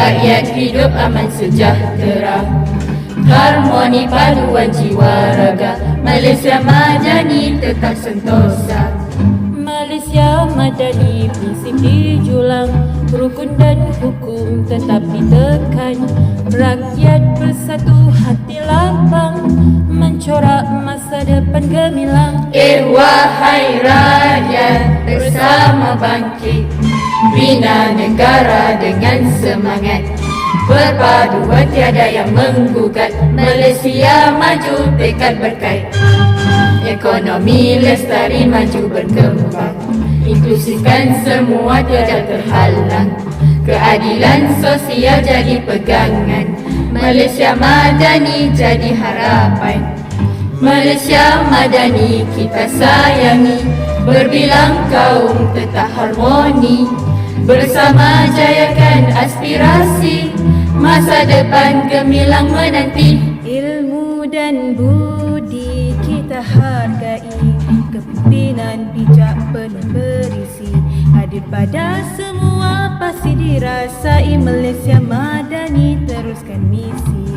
rakyat hidup aman sejahtera, harmoni paduan jiwa raga, Malaysia Madani tetap sentosa. Malaysia Madani prinsip dijulang, rukun dan hukum tetap ditekan, rakyat bersatu hati lapang, mencorak masa depan gemilang. Wahai rakyat, bersama bangkit, bina negara dengan semangat, berpaduan tiada yang menggugat, Malaysia maju tekad berkait, ekonomi lestari maju berkembang, inklusifkan semua tiada terhalang, keadilan sosial jadi pegangan, Malaysia Madani jadi harapan. Malaysia Madani kita sayangi, berbilang kaum tetap harmoni, bersama jayakan aspirasi, masa depan gemilang menanti. Ilmu dan budi kita hargai, kepimpinan bijak penuh berisi, adil pada semua pasti dirasai, Malaysia Madani teruskan misi.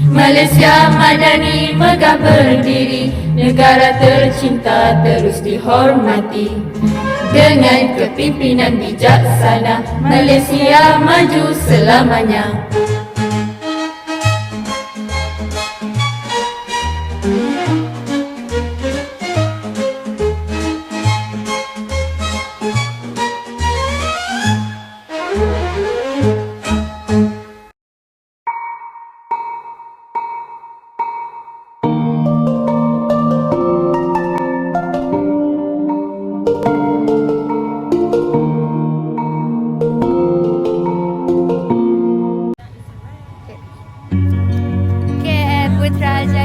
Malaysia Madani megah berdiri, negara tercinta terus dihormati, dengan kepimpinan bijaksana, Malaysia maju selamanya. KL Putrajaya